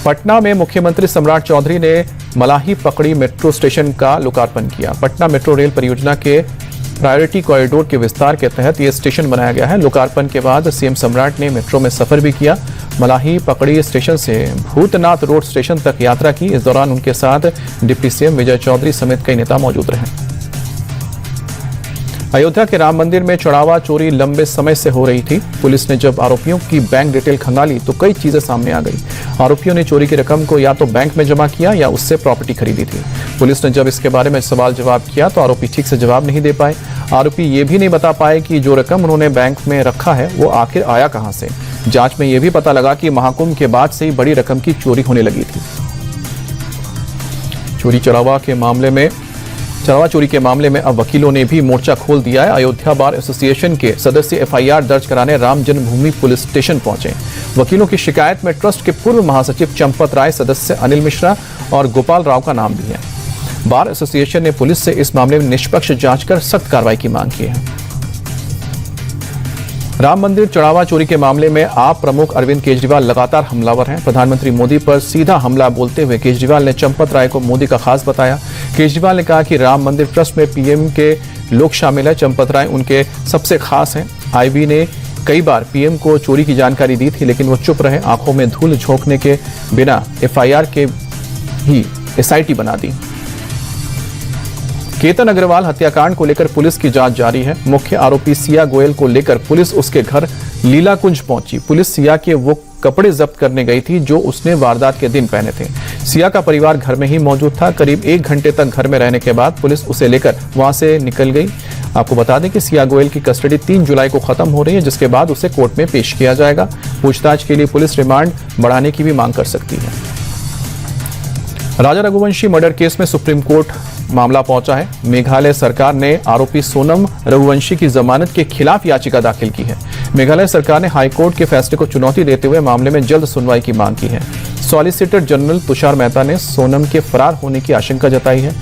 पटना में मुख्यमंत्री सम्राट चौधरी ने मलाही पकड़ी मेट्रो स्टेशन का लोकार्पण किया। पटना मेट्रो रेल परियोजना के प्रायोरिटी कॉरिडोर के विस्तार के तहत यह स्टेशन बनाया गया है। लोकार्पण के बाद सीएम सम्राट ने मेट्रो में सफर भी किया। मलाही पकड़ी स्टेशन से भूतनाथ रोड स्टेशन तक यात्रा की। इस दौरान उनके साथ डिप्टी सीएम विजय चौधरी समेत कई नेता मौजूद रहे। अयोध्या के राम मंदिर में चढ़ावा चोरी लंबे समय से हो रही थी। पुलिस ने जब आरोपियों की बैंक डिटेल खंगाली तो कई चीजें सामने आ गई। आरोपियों ने चोरी की रकम को या तो बैंक में जमा किया या उससे प्रॉपर्टी खरीदी थी। पुलिस ने जब इसके बारे में सवाल जवाब किया तो आरोपी ठीक से जवाब नहीं दे पाए। आरोपी ये भी नहीं बता पाए कि जो रकम उन्होंने बैंक में रखा है वो आखिर आया कहां से। जांच में यह भी पता लगा कि महाकुंभ के बाद से ही बड़ी रकम की चोरी होने लगी थी। चढ़ावा चोरी के मामले में अब वकीलों ने भी मोर्चा खोल दिया है। अयोध्या बार एसोसिएशन के सदस्य एफआईआर दर्ज कराने राम जन्मभूमि पुलिस स्टेशन पहुंचे। वकीलों की शिकायत में ट्रस्ट के पूर्व महासचिव चंपत राय, सदस्य अनिल मिश्रा और गोपाल राव का नाम भी है। बार एसोसिएशन ने पुलिस से इस मामले में निष्पक्ष जांच कर सख्त कार्रवाई की मांग की है। राम मंदिर चढ़ावा चोरी के मामले में आप प्रमुख अरविंद केजरीवाल लगातार हमलावर हैं। प्रधानमंत्री मोदी पर सीधा हमला बोलते हुए केजरीवाल ने चंपत राय को मोदी का खास बताया। केजरीवाल ने कहा कि राम मंदिर ट्रस्ट में पीएम के लोग शामिल हैं। चंपत राय उनके सबसे खास हैं। आईबी ने कई बार पीएम को चोरी की जानकारी दी थी, लेकिन वो चुप रहे। आंखों में धूल झोंकने के बिना एफआईआर के ही एसआईटी बना दी। केतन अग्रवाल हत्याकांड को लेकर पुलिस की जांच जारी है। मुख्य आरोपी सिया गोयल को लेकर पुलिस उसके घर लीलाकुंज पहुंची। पुलिस सिया के वो कपड़े जब्त करने गई थी जो उसने वारदात के दिन पहने थे। सिया का परिवार घर में ही मौजूद था। करीब 1 घंटे तक घर में रहने के बाद पुलिस उसे लेकर वहां से निकल गई। आपको बता दें कि सिया गोयल की कस्टडी 3 जुलाई को खत्म हो रही है, जिसके बाद उसे कोर्ट में पेश किया जाएगा। पूछताछ के लिए पुलिस रिमांड बढ़ाने की भी मांग कर सकती है। राजा रघुवंशी मर्डर केस में सुप्रीम कोर्ट मामला पहुंचा है। मेघालय सरकार ने आरोपी सोनम रघुवंशी की जमानत के खिलाफ याचिका दाखिल की है। मेघालय सरकार ने हाईकोर्ट के फैसले को चुनौती देते हुए मामले में जल्द सुनवाई की मांग की है। सॉलिसिटर जनरल तुषार मेहता ने सोनम के फरार होने की आशंका जताई है।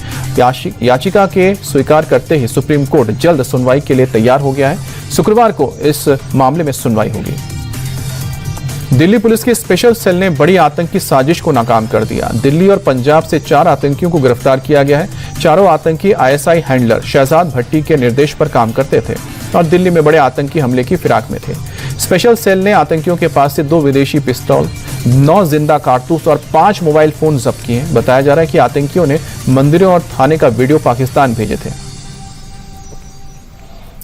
याचिका के स्वीकार करते ही सुप्रीम कोर्ट जल्द सुनवाई के लिए तैयार हो गया है। शुक्रवार को इस मामले में सुनवाई होगी। दिल्ली पुलिस की स्पेशल सेल ने बड़ी आतंकी साजिश को नाकाम कर दिया। दिल्ली और पंजाब से 4 आतंकियों को गिरफ्तार किया गया है। चारों आतंकी आईएसआई हैंडलर शहजाद भट्टी के निर्देश पर काम करते थे और दिल्ली में बड़े आतंकी हमले की फिराक में थे। स्पेशल सेल ने आतंकियों के पास से 2 विदेशी पिस्तौल, 9 जिंदा कारतूस और 5 मोबाइल फोन जब्त किए हैं। बताया जा रहा है कि आतंकियों ने मंदिरों और थाने का वीडियो पाकिस्तान भेजे थे।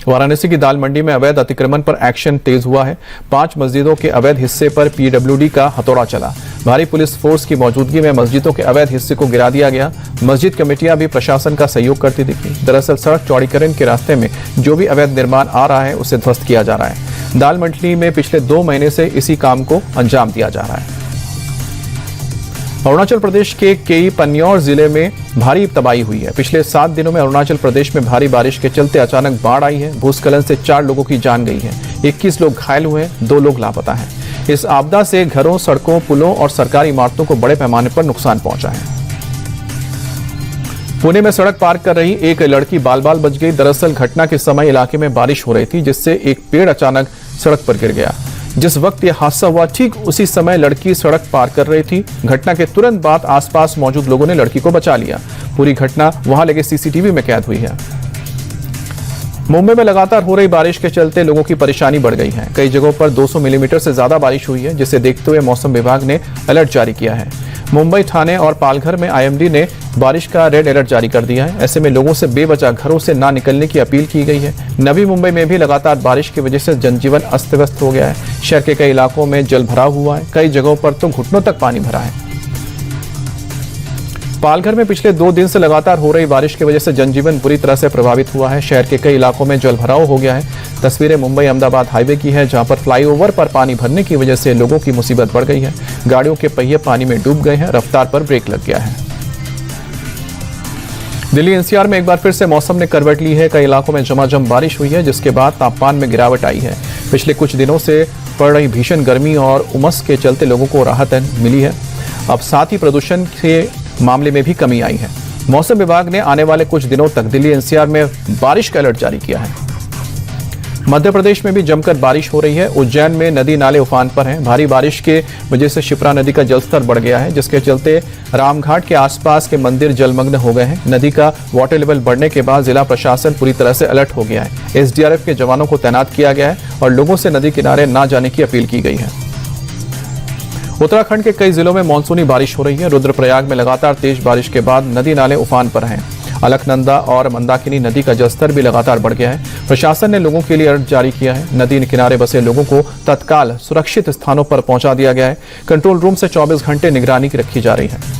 वाराणसी की दाल मंडी में अवैध अतिक्रमण पर एक्शन तेज हुआ है। 5 मस्जिदों के अवैध हिस्से पर पीडब्ल्यूडी का हथौड़ा चला। भारी पुलिस फोर्स की मौजूदगी में मस्जिदों के अवैध हिस्से को गिरा दिया गया। मस्जिद कमेटियां भी प्रशासन का सहयोग करती दिखी। दरअसल सड़क चौड़ीकरण के रास्ते में जो भी अवैध निर्माण आ रहा है उसे ध्वस्त किया जा रहा है। दाल मंडी में पिछले 2 महीने से इसी काम को अंजाम दिया जा रहा है। अरुणाचल प्रदेश के केई पन्यौर जिले में भारी तबाही हुई है। पिछले 7 दिनों में अरुणाचल प्रदेश में भारी बारिश के चलते अचानक बाढ़ आई है। भूस्खलन से 4 लोगों की जान गई है। 21 लोग घायल हुए हैं, 2 लोग लापता हैं। इस आपदा से घरों, सड़कों, पुलों और सरकारी इमारतों को बड़े पैमाने पर नुकसान पहुंचा है। पुणे में सड़क पार कर रही एक लड़की बाल बाल बच गई। दरअसल घटना के समय इलाके में बारिश हो रही थी, जिससे एक पेड़ अचानक सड़क पर गिर गया। जिस वक्त यह हादसा हुआ ठीक उसी समय लड़की सड़क पार कर रही थी। घटना के तुरंत बाद आसपास मौजूद लोगों ने लड़की को बचा लिया। पूरी घटना वहां लगे सीसीटीवी में कैद हुई है। मुंबई में लगातार हो रही बारिश के चलते लोगों की परेशानी बढ़ गई है। कई जगहों पर 200 मिलीमीटर से ज्यादा बारिश हुई है, जिसे देखते हुए मौसम विभाग ने अलर्ट जारी किया है। मुंबई, ठाणे और पालघर में आईएमडी ने बारिश का रेड अलर्ट जारी कर दिया है। ऐसे में लोगों से बेवजह घरों से ना निकलने की अपील की गई है। नवी मुंबई में भी लगातार बारिश की वजह से जनजीवन अस्त व्यस्त हो गया है। शहर के कई इलाकों में जल भराव हुआ है। कई जगहों पर तो घुटनों तक पानी भरा है। पालघर में पिछले 2 दिन से लगातार हो रही बारिश की वजह से जनजीवन बुरी तरह से प्रभावित हुआ है। शहर के कई इलाकों में जल भराव हो गया है। तस्वीरें मुंबई अहमदाबाद हाईवे की है, जहां पर फ्लाईओवर पर पानी भरने की वजह से लोगों की मुसीबत बढ़ गई है। गाड़ियों के पहिए पानी में डूब गए हैं, रफ्तार पर ब्रेक लग गया है। दिल्ली एनसीआर में एक बार फिर से मौसम ने करवट ली है। कई इलाकों में झमाझम बारिश हुई है, जिसके बाद तापमान में गिरावट आई है। पिछले कुछ दिनों से पड़ रही भीषण गर्मी और उमस के चलते लोगों को राहत मिली है। अब साथ ही प्रदूषण के मामले में भी कमी आई है। मौसम विभाग ने आने वाले कुछ दिनों तक दिल्ली एनसीआर में बारिश का अलर्ट जारी किया है। मध्य प्रदेश में भी जमकर बारिश हो रही है। उज्जैन में नदी नाले उफान पर हैं। भारी बारिश के वजह से शिप्रा नदी का जलस्तर बढ़ गया है, जिसके चलते रामघाट के आसपास के मंदिर जलमग्न हो गए हैं। नदी का वाटर लेवल बढ़ने के बाद जिला प्रशासन पूरी तरह से अलर्ट हो गया है। एसडीआरएफ के जवानों को तैनात किया गया है और लोगों से नदी किनारे न जाने की अपील की गई है। उत्तराखंड के कई जिलों में मानसूनी बारिश हो रही है। रुद्रप्रयाग में लगातार तेज बारिश के बाद नदी नाले उफान पर हैं। अलकनंदा और मंदाकिनी नदी का जलस्तर भी लगातार बढ़ गया है। प्रशासन ने लोगों के लिए अलर्ट जारी किया है। नदी किनारे बसे लोगों को तत्काल सुरक्षित स्थानों पर पहुंचा दिया गया है। कंट्रोल रूम से 24 घंटे निगरानी रखी जा रही है।